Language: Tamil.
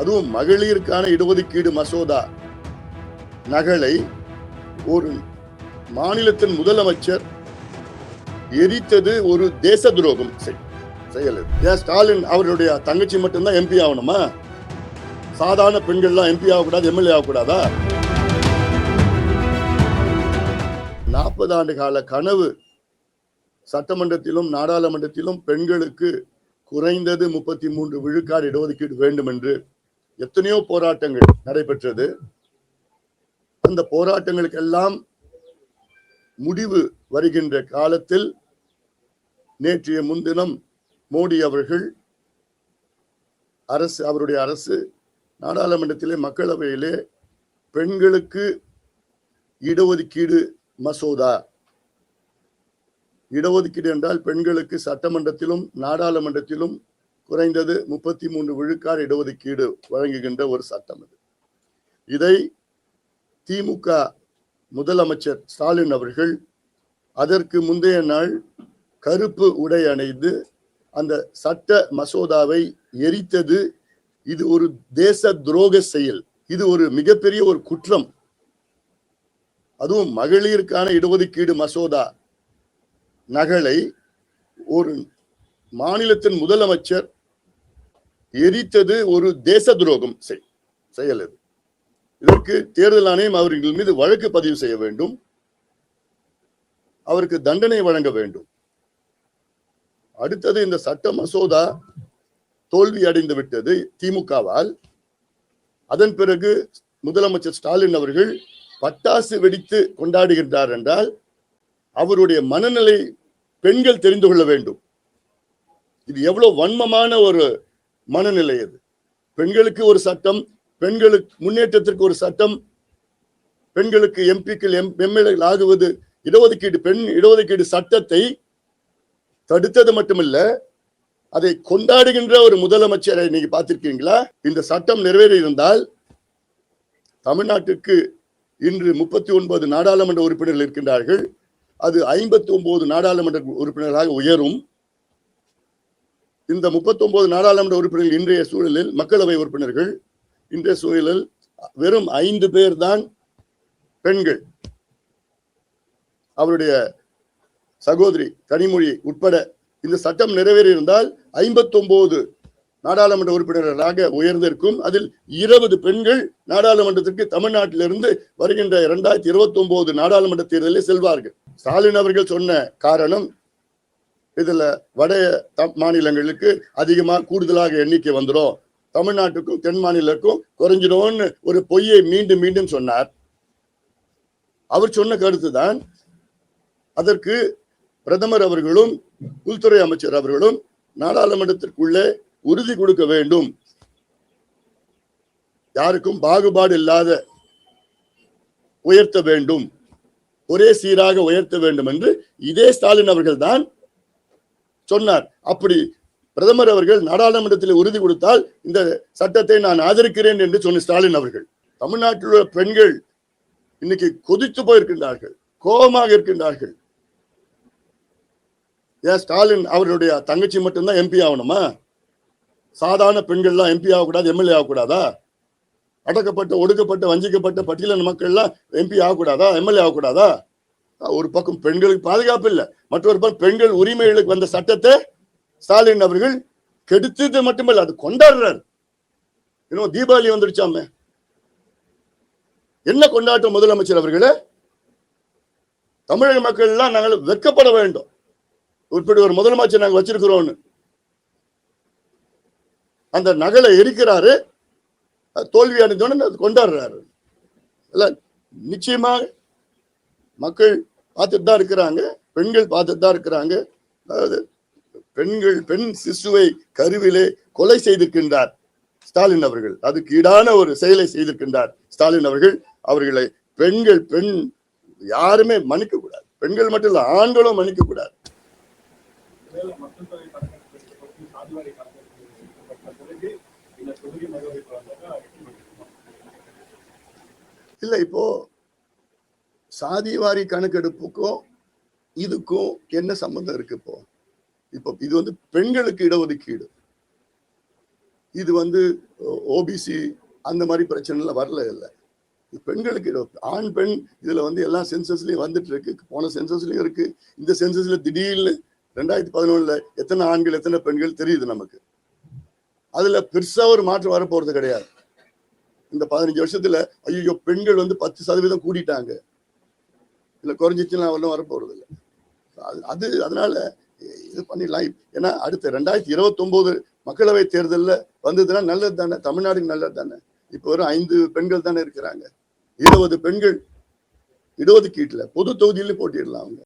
அதுவும் மகளிருக்கான இடஒதுக்கீடு மசோதா நகலை ஒரு மாநிலத்தின் முதலமைச்சர் எரித்தது ஒரு தேச துரோகம் செயல். ஏன் ஸ்டாலின் அவருடைய தங்கச்சி மட்டும்தான் எம்பி ஆகணுமா? சாதாரண பெண்கள்லாம் எம்பி ஆகக்கூடாது, எம்எல்ஏ ஆகக்கூடாதா? 40 ஆண்டு கால கனவு சட்டமன்றத்திலும் நாடாளுமன்றத்திலும் பெண்களுக்கு குறைந்தது 33 விழுக்காடு இடஒதுக்கீடு வேண்டும் என்று எத்தனையோ போராட்டங்கள் நடைபெற்றது. அந்த போராட்டங்களுக்கெல்லாம் முடிவு வருகின்ற காலத்தில் நேற்றைய முன்தினம் மோடி அவர்கள் அவருடைய அரசு நாடாளுமன்றத்திலே மக்களவையிலே பெண்களுக்கு இடஒதுக்கீடு மசோதா, இடஒதுக்கீடு என்றால் பெண்களுக்கு சட்டமன்றத்திலும் நாடாளுமன்றத்திலும் குறைந்தது 33 விழுக்காடு இடஒதுக்கீடு வழங்குகின்ற ஒரு சட்டம் இது. இதை திமுக முதலமைச்சர் ஸ்டாலின் அவர்கள் அதற்கு முந்தைய நாள் கருப்பு உடை அணிந்து அந்த சட்ட மசோதாவை எரித்தது. இது ஒரு தேச துரோக செயல். இது ஒரு மிகப்பெரிய ஒரு குற்றம். அதுவும் மகளிருக்கான இடஒதுக்கீடு மசோதா நகலை ஒரு மாநிலத்தின் முதலமைச்சர் எரித்தது ஒரு தேச துரோகம் செயல். இதற்கு தேர்தல் ஆணையம் அவர்கள் மீது வழக்கு பதிவு செய்ய வேண்டும், அவருக்கு தண்டனை வழங்க வேண்டும். அடுத்தது, இந்த சட்ட மசோதா தோல்வி அடைந்து விட்டது திமுகவால். அதன் பிறகு முதலமைச்சர் ஸ்டாலின் அவர்கள் பட்டாசு வெடித்து கொண்டாடுகின்றார் என்றால் அவருடைய மனநிலை பெண்கள் தெரிந்து கொள்ள வேண்டும். இது எவ்வளவு வன்மமான ஒரு மனநிலை. அது பெண்களுக்கு ஒரு சட்டம், பெண்களுக்கு முன்னேற்றத்திற்கு ஒரு சட்டம், பெண்களுக்கு எம்பிக்கள் எம்எல்ஏ ஆகுவது இடஒதுக்கீடு, பெண் இடஒதுக்கீடு சட்டத்தை தடுத்தது மட்டுமல்ல, அதை கொண்டாடுகின்ற ஒரு முதலமைச்சரை நீங்க பார்த்திருக்கீங்களா? இந்த சட்டம் நிறைவேறி இருந்தால் தமிழ்நாட்டுக்கு இன்று 39 நாடாளுமன்ற உறுப்பினர்கள் இருக்கின்றார்கள். அது 59 நாடாளுமன்ற உறுப்பினர்களாக உயரும். இந்த 39 நாடாளுமன்ற உறுப்பினர்கள் இன்றைய சூழலில், மக்களவை உறுப்பினர்கள் இன்றைய சூழலில் வெறும் 5 பேர் தான் பெண்கள். அவருடைய சகோதரி கனிமொழி உட்பட இந்த சட்டம் நிறைவேறி இருந்தால் 59 நாடாளுமன்ற உறுப்பினர்களாக உயர்ந்திருக்கும். அதில் 20 பெண்கள் நாடாளுமன்றத்திற்கு தமிழ்நாட்டிலிருந்து வருகின்ற 2029 நாடாளுமன்ற தேர்தலில் செல்வார்கள். ஸ்டாலின் அவர்கள் சொன்ன காரணம், இதுல வட மாநிலங்களுக்கு அதிகமா கூடுதலாக எண்ணிக்கை வந்துடும், தமிழ்நாட்டுக்கும் தென் மாநிலத்துக்கும் குறைஞ்சிடும்னு ஒரு பொய்யை மீண்டும் மீண்டும் சொன்னார். அவர் சொன்ன கருத்துதான். அதற்கு பிரதமர் அவர்களும் உள்துறை அமைச்சர் அவர்களும் நாடாளுமன்றத்திற்குள்ளே உறுதி கொடுக்க வேண்டும், யாருக்கும் பாகுபாடு இல்லாத உயர்த்த வேண்டும், ஒரே சீராக உயர்த்த வேண்டும் என்று இதே ஸ்டாலின் அவர்கள் தான் சொன்னார். அப்படி பிரதமர் அவர்கள் நாடாளுமன்றத்தில் உறுதி கொடுத்தால் இந்த சட்டத்தை நான் ஆதரிக்கிறேன் என்று சொன்ன ஸ்டாலின் அவர்கள், தமிழ்நாட்டில் உள்ள பெண்கள் இன்னைக்கு கொதித்து போயிருக்கின்றார்கள், கோபமாக இருக்கின்றார்கள். ஏன் ஸ்டாலின் அவருடைய தங்கச்சி மட்டும்தான் எம்பி ஆகணுமா? சாதாரண பெண்கள்லாம் எம்பி ஆகக்கூடாது, எம்எல்ஏ ஆகக்கூடாதா? அடக்கப்பட்ட, ஒடுக்கப்பட்ட, வஞ்சிக்கப்பட்ட பட்டியலின மக்கள்லாம் எம்பி ஆகக்கூடாதா, எம்எல்ஏ ஆகக்கூடாதா? ஒரு பக்கம் பெண்களுக்கு பாதுகாப்பு இல்லை, மற்றொரு பக்கம் பெண்கள் உரிமைகளுக்கு வந்த சட்டத்தை ஸ்டாலின் அவர்கள் கெடுத்தது மட்டுமல்ல, அது கொண்டாடுறாரு. இன்னும் தீபாவளி வந்துருச்சாமே, என்ன கொண்டாட்டம் முதலமைச்சர் அவர்களே? தமிழக மக்கள் எல்லாம் நாங்கள் வெட்கப்பட வேண்டும், இப்படி ஒரு முதலமைச்சர் நாங்கள் வச்சிருக்கிறோம். அந்த நகலை எரிக்கிறாரு, தோல்வி அடைந்தோன்னு கொண்டாடுறாரு. நிச்சயமாக மக்கள் பார்த்துட்டு தான் இருக்கிறாங்க, பெண்கள் பார்த்துட்டு தான் இருக்கிறாங்க. அதாவது பெண் சிசுவை கருவிலே கொலை செய்திருக்கின்றார் ஸ்டாலின் அவர்கள். அதுக்கு ஈடான ஒரு செயலை செய்திருக்கின்றார் ஸ்டாலின் அவர்கள். அவர்களை பெண் யாருமே மன்னிக்க கூடாது, பெண்கள் மட்டும் இல்ல, ஆண்களும் மன்னிக்க கூடாது. இல்ல, இப்போ சாதிவாரி கணக்கெடுப்புக்கும் இதுக்கும் என்ன சம்பந்தம் இருக்கு? இப்போ இது பெண்களுக்கு இடஒதுக்கீடு, இது ஓபிசி அந்த மாதிரி பிரச்சனை வரல இல்லை. பெண்களுக்கு ஆண் பெண் இதுல எல்லா சென்சஸ்லயும் வந்துட்டு இருக்கு. போன சென்சஸ்லயும் இருக்கு. இந்த சென்சஸ்ல திடீர்னு 2011 எத்தனை ஆண்கள் எத்தனை பெண்கள் தெரியுது நமக்கு. அதுல பெருசா ஒரு மாற்றம் வரப்போறது கிடையாது. இந்த 15 வருஷத்துல ஐயோ பெண்கள் 10% கூடிட்டாங்க இல்ல குறைஞ்சிச்சுன்னா ஒன்றும் வரப்போறது இல்லை. அதனால இது பண்ணிடலாம். ஏன்னா அடுத்த 2029 மக்களவை தேர்தலில் வந்ததுன்னா நல்லது தானே, தமிழ்நாடுக்கு நல்லது தானே. இப்போ வரும் 5 பெண்கள் தானே இருக்கிறாங்க. 20 பெண்கள் இடஒதுக்கீட்டுல பொது தொகுதியில போட்டிடலாம் அவங்க.